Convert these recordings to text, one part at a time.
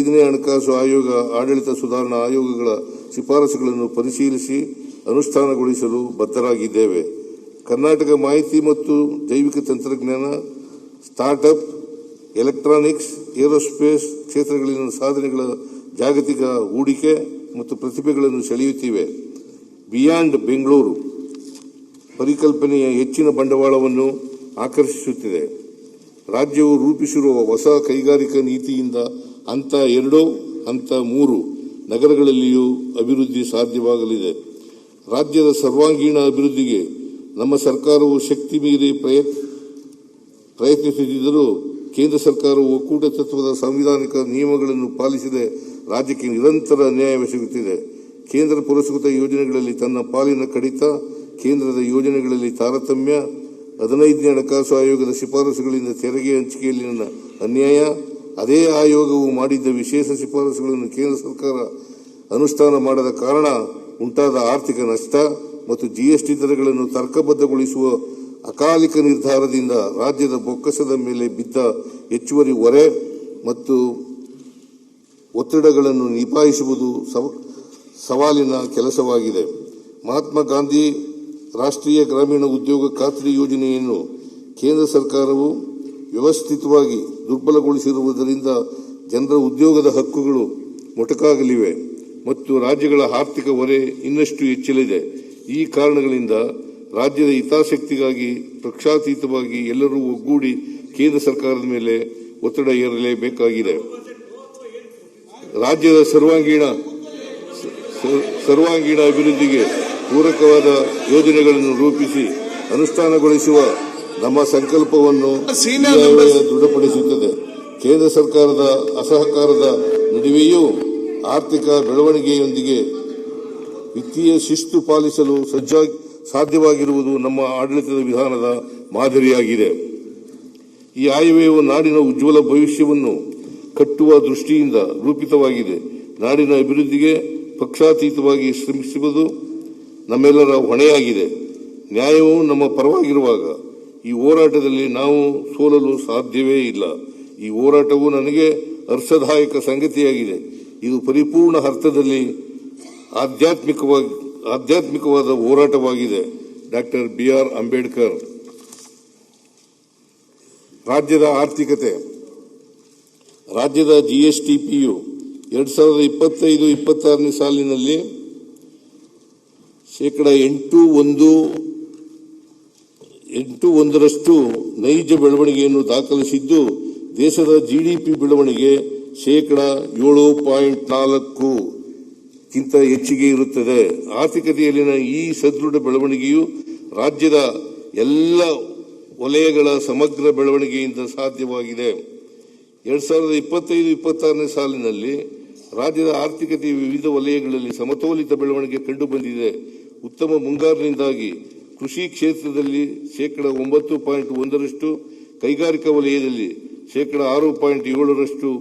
5ನೇ ಹಣಕಾಸು ಆಯೋಗ ಆಡಳಿತ ಸುಧಾರಣಾ ಆಯೋಗಗಳ ಶಿಫಾರಸುಗಳನ್ನು ಪರಿಶೀಲಿಸಿ ಅನುಷ್ಠಾನಗೊಳಿಸಲು ಬದ್ಧರಾಗಿದ್ದೇವೆ. ಕರ್ನಾಟಕ ಮಾಹಿತಿ ಮತ್ತು ಜೈವಿಕ ತಂತ್ರಜ್ಞಾನ, ಸ್ಟಾರ್ಟ್ಅಪ್, ಎಲೆಕ್ಟ್ರಾನಿಕ್ಸ್, ಏರೋಸ್ಪೇಸ್ ಕ್ಷೇತ್ರಗಳಲ್ಲಿನ ಸಾಧನೆಗಳ ಜಾಗತಿಕ ಹೂಡಿಕೆ ಮತ್ತು ಪ್ರತಿಭೆಗಳನ್ನು ಸೆಳೆಯುತ್ತಿವೆ. ಬಿಯಾಂಡ್ ಬೆಂಗಳೂರು ಪರಿಕಲ್ಪನೆಯ ಹೆಚ್ಚಿನ ಬಂಡವಾಳವನ್ನು ಆಕರ್ಷಿಸುತ್ತಿದೆ. ರಾಜ್ಯವು ರೂಪಿಸಿರುವ ಹೊಸ ಕೈಗಾರಿಕಾ ನೀತಿಯಿಂದ ಹಂತ 2, ಹಂತ 3 ನಗರಗಳಲ್ಲಿಯೂ ಅಭಿವೃದ್ಧಿ ಸಾಧ್ಯವಾಗಲಿದೆ. ರಾಜ್ಯದ ಸರ್ವಾಂಗೀಣ ಅಭಿವೃದ್ಧಿಗೆ ನಮ್ಮ ಸರ್ಕಾರವು ಶಕ್ತಿ ಮೀರಿ ಪ್ರಯತ್ನಿಸುತ್ತಿದ್ದರೂ ಕೇಂದ್ರ ಸರ್ಕಾರವು ಒಕ್ಕೂಟ ತತ್ವದ ಸಾಂವಿಧಾನಿಕ ನಿಯಮಗಳನ್ನು ಪಾಲಿಸದೆ ರಾಜ್ಯಕ್ಕೆ ನಿರಂತರ ಅನ್ಯಾಯವೆಸಗುತ್ತಿದೆ. ಕೇಂದ್ರ ಪುರಸ್ಕೃತ ಯೋಜನೆಗಳಲ್ಲಿ ತನ್ನ ಪಾಲಿನ ಕಡಿತ, ಕೇಂದ್ರದ ಯೋಜನೆಗಳಲ್ಲಿ ತಾರತಮ್ಯ, 15ನೇ ಹಣಕಾಸು ಆಯೋಗದ ಶಿಫಾರಸುಗಳಿಂದ ತೆರಿಗೆ ಹಂಚಿಕೆಯಲ್ಲಿನ ಅನ್ಯಾಯ, ಅದೇ ಆಯೋಗವು ಮಾಡಿದ್ದ ವಿಶೇಷ ಶಿಫಾರಸುಗಳನ್ನು ಕೇಂದ್ರ ಸರ್ಕಾರ ಅನುಷ್ಠಾನ ಮಾಡದ ಕಾರಣ ಉಂಟಾದ ಆರ್ಥಿಕ ನಷ್ಟ ಮತ್ತು ಜಿಎಸ್ಟಿ ದರಗಳನ್ನು ತರ್ಕಬದ್ಧಗೊಳಿಸುವ ಅಕಾಲಿಕ ನಿರ್ಧಾರದಿಂದ ರಾಜ್ಯದ ಬೊಕ್ಕಸದ ಮೇಲೆ ಬಿದ್ದ ಹೆಚ್ಚುವರಿ ಹೊರೆ ಮತ್ತು ಒತ್ತಡಗಳನ್ನು ನಿಭಾಯಿಸುವುದು ಸವಾಲಿನ ಕೆಲಸವಾಗಿದೆ. ಮಹಾತ್ಮ ಗಾಂಧಿ ರಾಷ್ಟ್ರೀಯ ಗ್ರಾಮೀಣ ಉದ್ಯೋಗ ಖಾತ್ರಿ ಯೋಜನೆಯನ್ನು ಕೇಂದ್ರ ಸರ್ಕಾರವು ವ್ಯವಸ್ಥಿತವಾಗಿ ದುರ್ಬಲಗೊಳಿಸಿರುವುದರಿಂದ ಜನರ ಉದ್ಯೋಗದ ಹಕ್ಕುಗಳು ಮೊಟಕಾಗಲಿವೆ ಮತ್ತು ರಾಜ್ಯಗಳ ಆರ್ಥಿಕ ಹೊರೆ ಇನ್ನಷ್ಟು ಹೆಚ್ಚಲಿದೆ. ಈ ಕಾರಣಗಳಿಂದ ರಾಜ್ಯದ ಹಿತಾಸಕ್ತಿಗಾಗಿ ಪಕ್ಷಾತೀತವಾಗಿ ಎಲ್ಲರೂ ಒಗ್ಗೂಡಿ ಕೇಂದ್ರ ಸರ್ಕಾರದ ಮೇಲೆ ಒತ್ತಡ ಹೇರಲೇಬೇಕಾಗಿದೆ. ರಾಜ್ಯದ ಸರ್ವಾಂಗೀಣ ಅಭಿವೃದ್ಧಿಗೆ ಪೂರಕವಾದ ಯೋಜನೆಗಳನ್ನು ರೂಪಿಸಿ ಅನುಷ್ಠಾನಗೊಳಿಸುವ ನಮ್ಮ ಸಂಕಲ್ಪವನ್ನು ದೃಢಪಡಿಸುತ್ತದೆ. ಕೇಂದ್ರ ಸರ್ಕಾರದ ಅಸಹಕಾರದ ನಡುವೆಯೂ ಆರ್ಥಿಕ ಬೆಳವಣಿಗೆಯೊಂದಿಗೆ ವಿತ್ತೀಯ ಶಿಸ್ತು ಪಾಲಿಸಲು ಸಾಧ್ಯವಾಗಿರುವುದು ನಮ್ಮ ಆಡಳಿತದ ವಿಧಾನದ ಮಾದರಿಯಾಗಿದೆ. ಈ ಆಯವ್ಯಯವು ನಾಡಿನ ಉಜ್ವಲ ಭವಿಷ್ಯವನ್ನು ಕಟ್ಟುವ ದೃಷ್ಟಿಯಿಂದ ರೂಪಿತವಾಗಿದೆ. ನಾಡಿನ ಅಭಿವೃದ್ಧಿಗೆ ಪಕ್ಷಾತೀತವಾಗಿ ಶ್ರಮಿಸುವುದು ನಮ್ಮೆಲ್ಲರ ಹೊಣೆಯಾಗಿದೆ. ನ್ಯಾಯವು ನಮ್ಮ ಪರವಾಗಿರುವಾಗ ಈ ಹೋರಾಟದಲ್ಲಿ ನಾವು ಸೋಲಲು ಸಾಧ್ಯವೇ ಇಲ್ಲ. ಈ ಹೋರಾಟವು ನನಗೆ ಹರ್ಷದಾಯಕ ಸಂಗತಿಯಾಗಿದೆ. ಇದು ಪರಿಪೂರ್ಣ ಅರ್ಥದಲ್ಲಿ ಆಧ್ಯಾತ್ಮಿಕವಾದ ಹೋರಾಟವಾಗಿದೆ. Doctor BR Ambedkar. ರಾಜ್ಯದ ಆರ್ಥಿಕತೆ. ರಾಜ್ಯದ GSTPಯು 2025-26ನೇ ಸಾಲಿನಲ್ಲಿ 8.1% ನೈಜ ಬೆಳವಣಿಗೆಯನ್ನು ದಾಖಲಿಸಿದ್ದು, ದೇಶದ GDP ಬೆಳವಣಿಗೆ 7.4% ಗಿಂತ ಹೆಚ್ಚಿಗೆ ಇರುತ್ತದೆ. ಆರ್ಥಿಕತೆಯಲ್ಲಿನ ಈ ಸದೃಢ ಬೆಳವಣಿಗೆಯು ರಾಜ್ಯದ ಎಲ್ಲ ವಲಯಗಳ ಸಮಗ್ರ ಬೆಳವಣಿಗೆಯಿಂದ ಸಾಧ್ಯವಾಗಿದೆ. 2025-26ನೇ ಸಾಲಿನಲ್ಲಿ ರಾಜ್ಯದ ಆರ್ಥಿಕತೆಯ ವಿವಿಧ ವಲಯಗಳಲ್ಲಿ ಸಮತೋಲಿತ ಬೆಳವಣಿಗೆ ಕಂಡುಬಂದಿದೆ. ಉತ್ತಮ ಮುಂಗಾರಿನಿಂದಾಗಿ ಕೃಷಿ ಕ್ಷೇತ್ರದಲ್ಲಿ 9.1%, ಕೈಗಾರಿಕಾ ವಲಯದಲ್ಲಿ 6.7%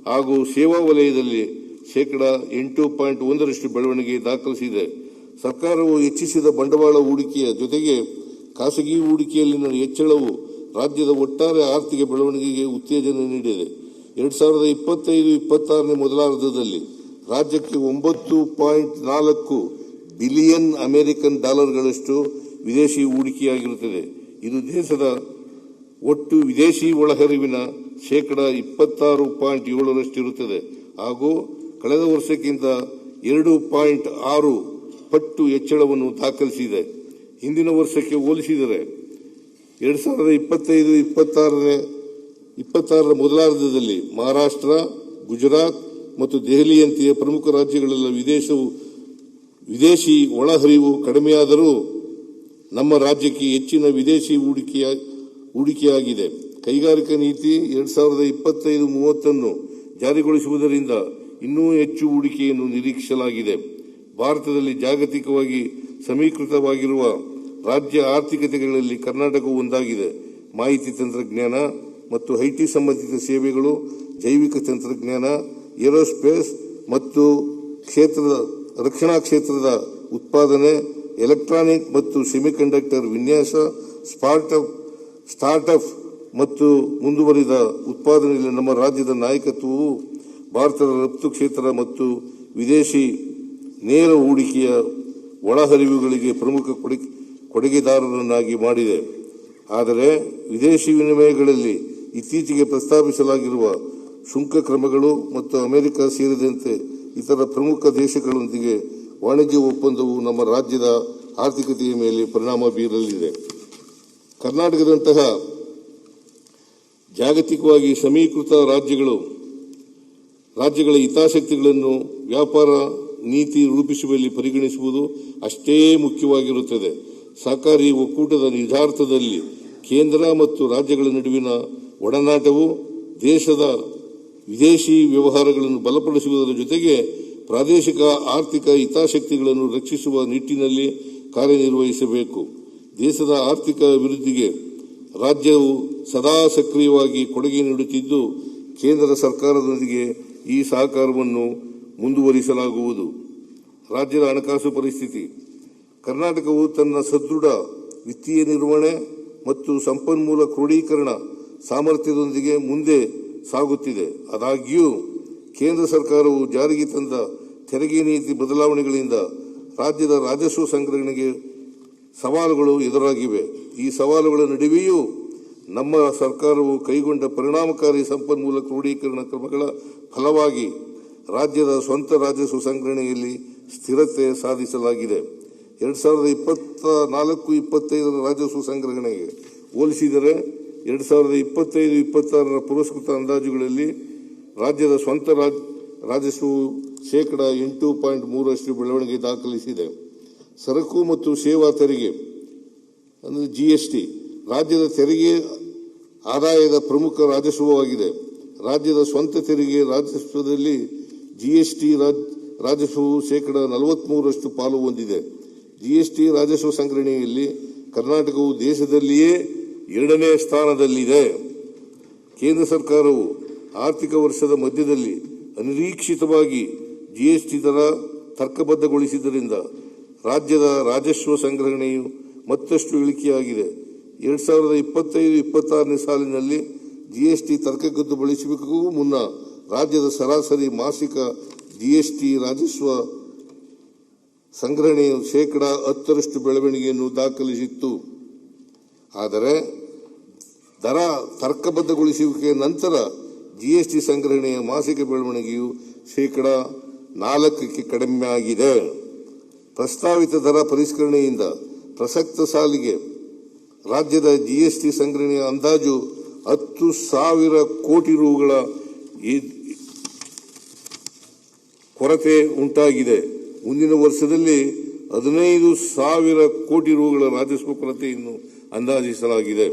ಹಾಗೂ ಸೇವಾ ವಲಯದಲ್ಲಿ 8.1% ಬೆಳವಣಿಗೆ ದಾಖಲಿಸಿದೆ. ಸರ್ಕಾರವು ಹೆಚ್ಚಿಸಿದ ಬಂಡವಾಳ ಹೂಡಿಕೆಯ ಜೊತೆಗೆ ಖಾಸಗಿ ಹೂಡಿಕೆಯಲ್ಲಿನ ಹೆಚ್ಚಳವು ರಾಜ್ಯದ ಒಟ್ಟಾರೆ ಆರ್ಥಿಕ ಬೆಳವಣಿಗೆಗೆ ಉತ್ತೇಜನ ನೀಡಿದೆ. 2025-26ನೇ ಮೊದಲಾರ್ಧದಲ್ಲಿ ರಾಜ್ಯಕ್ಕೆ 9.4 ಬಿಲಿಯನ್ ಅಮೆರಿಕನ್ ಡಾಲರ್ಗಳಷ್ಟು ವಿದೇಶಿ ಹೂಡಿಕೆಯಾಗಿರುತ್ತದೆ. ಇದು ದೇಶದ ಒಟ್ಟು ವಿದೇಶಿ ಒಳಹರಿವಿನ 26.7% ಇರುತ್ತದೆ ಹಾಗೂ ಕಳೆದ ವರ್ಷಕ್ಕಿಂತ 2.6 ಪಟ್ಟು ಹೆಚ್ಚಳವನ್ನು ದಾಖಲಿಸಿದೆ. ಹಿಂದಿನ ವರ್ಷಕ್ಕೆ ಹೋಲಿಸಿದರೆ 2025-26ರ ಮೊದಲಾರ್ಧದಲ್ಲಿ ಮಹಾರಾಷ್ಟ್ರ, ಗುಜರಾತ್ ಮತ್ತು ದೆಹಲಿಯಂತೆಯೇ ಪ್ರಮುಖ ರಾಜ್ಯಗಳೆಲ್ಲ ವಿದೇಶಿ ಒಳಹರಿವು ಕಡಿಮೆಯಾದರೂ ನಮ್ಮ ರಾಜ್ಯಕ್ಕೆ ಹೆಚ್ಚಿನ ವಿದೇಶಿ ಹೂಡಿಕೆಯಾಗಿದೆ. ಕೈಗಾರಿಕಾ ನೀತಿ 2025-30 ಜಾರಿಗೊಳಿಸುವುದರಿಂದ ಇನ್ನೂ ಹೆಚ್ಚು ಹೂಡಿಕೆಯನ್ನು ನಿರೀಕ್ಷಿಸಲಾಗಿದೆ. ಭಾರತದಲ್ಲಿ ಜಾಗತಿಕವಾಗಿ ಸಮೀಕೃತವಾಗಿರುವ ರಾಜ್ಯ ಆರ್ಥಿಕತೆಗಳಲ್ಲಿ ಕರ್ನಾಟಕವು ಒಂದಾಗಿದೆ. ಮಾಹಿತಿ ತಂತ್ರಜ್ಞಾನ ಮತ್ತು IT ಸಂಬಂಧಿತ ಸೇವೆಗಳು, ಜೈವಿಕ ತಂತ್ರಜ್ಞಾನ, ಏರೋಸ್ಪೇಸ್ ಮತ್ತು ರಕ್ಷಣಾ ಕ್ಷೇತ್ರದ ಉತ್ಪಾದನೆ, ಎಲೆಕ್ಟ್ರಾನಿಕ್ ಮತ್ತು ಸೆಮಿಕಂಡಕ್ಟರ್ ವಿನ್ಯಾಸ, ಸ್ಟಾರ್ಟ್ಅಪ್ ಮತ್ತು ಮುಂದುವರಿದ ಉತ್ಪಾದನೆಯಲ್ಲಿ ನಮ್ಮ ರಾಜ್ಯದ ನಾಯಕತ್ವವು ಭಾರತದ ರಫ್ತು ಕ್ಷೇತ್ರ ಮತ್ತು ವಿದೇಶಿ ನೇರ ಹೂಡಿಕೆಯ ಒಳಹರಿವುಗಳಿಗೆ ಪ್ರಮುಖ ಕೊಡುಗೆದಾರರನ್ನಾಗಿ ಮಾಡಿದೆ. ಆದರೆ ವಿದೇಶಿ ವಿನಿಮಯಗಳಲ್ಲಿ ಇತ್ತೀಚೆಗೆ ಪ್ರಸ್ತಾಪಿಸಲಾಗಿರುವ ಸುಂಕ ಕ್ರಮಗಳು ಮತ್ತು ಅಮೆರಿಕ ಸೇರಿದಂತೆ ಇತರ ಪ್ರಮುಖ ದೇಶಗಳೊಂದಿಗೆ ವಾಣಿಜ್ಯ ಒಪ್ಪಂದವು ನಮ್ಮ ರಾಜ್ಯದ ಆರ್ಥಿಕತೆಯ ಮೇಲೆ ಪರಿಣಾಮ ಬೀರಲಿದೆ. ಕರ್ನಾಟಕದಂತಹ ಜಾಗತಿಕವಾಗಿ ಸಮೀಕೃತ ರಾಜ್ಯಗಳ ಹಿತಾಸಕ್ತಿಗಳನ್ನು ವ್ಯಾಪಾರ ನೀತಿ ರೂಪಿಸುವಲ್ಲಿ ಪರಿಗಣಿಸುವುದು ಅಷ್ಟೇ ಮುಖ್ಯವಾಗಿರುತ್ತದೆ. ಸಹಕಾರಿ ಒಕ್ಕೂಟದ ನಿಜಾರ್ಥದಲ್ಲಿ ಕೇಂದ್ರ ಮತ್ತು ರಾಜ್ಯಗಳ ನಡುವಿನ ಒಡನಾಟವು ದೇಶದ ವಿದೇಶಿ ವ್ಯವಹಾರಗಳನ್ನು ಬಲಪಡಿಸುವುದರ ಜೊತೆಗೆ ಪ್ರಾದೇಶಿಕ ಆರ್ಥಿಕ ಹಿತಾಸಕ್ತಿಗಳನ್ನು ರಕ್ಷಿಸುವ ನಿಟ್ಟಿನಲ್ಲಿ ಕಾರ್ಯನಿರ್ವಹಿಸಬೇಕು. ದೇಶದ ಆರ್ಥಿಕ ಅಭಿವೃದ್ಧಿಗೆ ರಾಜ್ಯವು ಸದಾ ಸಕ್ರಿಯವಾಗಿ ಕೊಡುಗೆ ನೀಡುತ್ತಿದ್ದು, ಕೇಂದ್ರ ಸರ್ಕಾರದೊಂದಿಗೆ ಈ ಸಹಕಾರವನ್ನು ಮುಂದುವರಿಸಲಾಗುವುದು. ರಾಜ್ಯದ ಹಣಕಾಸು ಪರಿಸ್ಥಿತಿ. ಕರ್ನಾಟಕವು ತನ್ನ ಸದೃಢ ವಿತ್ತೀಯ ನಿರ್ವಹಣೆ ಮತ್ತು ಸಂಪನ್ಮೂಲ ಕ್ರೋಢೀಕರಣ ಸಾಮರ್ಥ್ಯದೊಂದಿಗೆ ಮುಂದೆ ಸಾಗುತ್ತಿದೆ. ಆದಾಗ್ಯೂ ಕೇಂದ್ರ ಸರ್ಕಾರವು ಜಾರಿಗೆ ತಂದ ತೆರಿಗೆ ನೀತಿ ಬದಲಾವಣೆಗಳಿಂದ ರಾಜ್ಯದ ರಾಜಸ್ವ ಸಂಗ್ರಹಣೆಗೆ ಸವಾಲುಗಳು ಎದುರಾಗಿವೆ. ಈ ಸವಾಲುಗಳ ನಡುವೆಯೂ ನಮ್ಮ ಸರ್ಕಾರವು ಕೈಗೊಂಡ ಪರಿಣಾಮಕಾರಿ ಸಂಪನ್ಮೂಲ ಕ್ರೋಢೀಕರಣ ಕ್ರಮಗಳ ಫಲವಾಗಿ ರಾಜ್ಯದ ಸ್ವಂತ ರಾಜಸ್ವ ಸಂಗ್ರಹಣೆಯಲ್ಲಿ ಸ್ಥಿರತೆ ಸಾಧಿಸಲಾಗಿದೆ. 2024-25 ರಾಜಸ್ವ ಸಂಗ್ರಹಣೆಗೆ ಹೋಲಿಸಿದರೆ 2025-26 ಪುರಸ್ಕೃತ ಅಂದಾಜುಗಳಲ್ಲಿ ರಾಜ್ಯದ ಸ್ವಂತ ರಾಜಸ್ವವು 8.3% ಬೆಳವಣಿಗೆ ದಾಖಲಿಸಿದೆ. ಸರಕು ಮತ್ತು ಸೇವಾ ತೆರಿಗೆ ಅಂದರೆ ಜಿಎಸ್ಟಿ ರಾಜ್ಯದ ತೆರಿಗೆ ಆದಾಯದ ಪ್ರಮುಖ ರಾಜಸ್ವವಾಗಿದೆ. ರಾಜ್ಯದ ಸ್ವಂತ ತೆರಿಗೆ ರಾಜಸ್ವದಲ್ಲಿ ಜಿಎಸ್ಟಿ ರಾಜಸ್ವವು 43% ಪಾಲು ಹೊಂದಿದೆ. ಜಿಎಸ್ಟಿ ರಾಜಸ್ವ ಸಂಗ್ರಹಣೆಯಲ್ಲಿ ಕರ್ನಾಟಕವು ದೇಶದಲ್ಲಿಯೇ 2ನೇ ಸ್ಥಾನದಲ್ಲಿದೆ. ಕೇಂದ್ರ ಸರ್ಕಾರವು ಆರ್ಥಿಕ ವರ್ಷದ ಮಧ್ಯದಲ್ಲಿ ಅನಿರೀಕ್ಷಿತವಾಗಿ ಜಿಎಸ್ಟಿ ದರ ತರ್ಕಬದ್ಧಗೊಳಿಸಿದ್ದರಿಂದ ರಾಜ್ಯದ ರಾಜಸ್ವ ಸಂಗ್ರಹಣೆಯು ಮತ್ತಷ್ಟು ಇಳಿಕೆಯಾಗಿದೆ. 2025-26 ಸಾಲಿನಲ್ಲಿ ಜಿಎಸ್ಟಿ ತರ್ಕಬದ್ಧಗೊಳಿಸುವಿಕೆಗೂ ಮುನ್ನ ರಾಜ್ಯದ ಸರಾಸರಿ ಮಾಸಿಕ ಜಿಎಸ್ಟಿ ರಾಜಸ್ವ ಸಂಗ್ರಹಣೆಯು 10% ಬೆಳವಣಿಗೆಯನ್ನು ದಾಖಲಿಸಿತ್ತು. ಆದರೆ ದರ ತರ್ಕಬದ್ಧಗೊಳಿಸುವಿಕೆಯ ನಂತರ ಜಿಎಸ್ಟಿ ಸಂಗ್ರಹಣೆಯ ಮಾಸಿಕ ಬೆಳವಣಿಗೆಯು 4% ಕಡಿಮೆಯಾಗಿದೆ. ಪ್ರಸ್ತಾವಿತ ದರ ಪರಿಷ್ಕರಣೆಯಿಂದ ಪ್ರಸಕ್ತ ಸಾಲಿಗೆ ರಾಜ್ಯದ ಜಿಎಸ್ಟಿ ಸಂಗ್ರಹಣೆಯ ಅಂದಾಜು 10,000 ಕೋಟಿ ರೂಗಳ ಕೊರತೆ ಉಂಟಾಗಿದೆ. ಮುಂದಿನ ವರ್ಷದಲ್ಲಿ 15,000 ಕೋಟಿ ರೂಗಳ ರಾಜಸ್ವ ಕೊರತೆಯನ್ನು ಅಂದಾಜಿಸಲಾಗಿದೆ.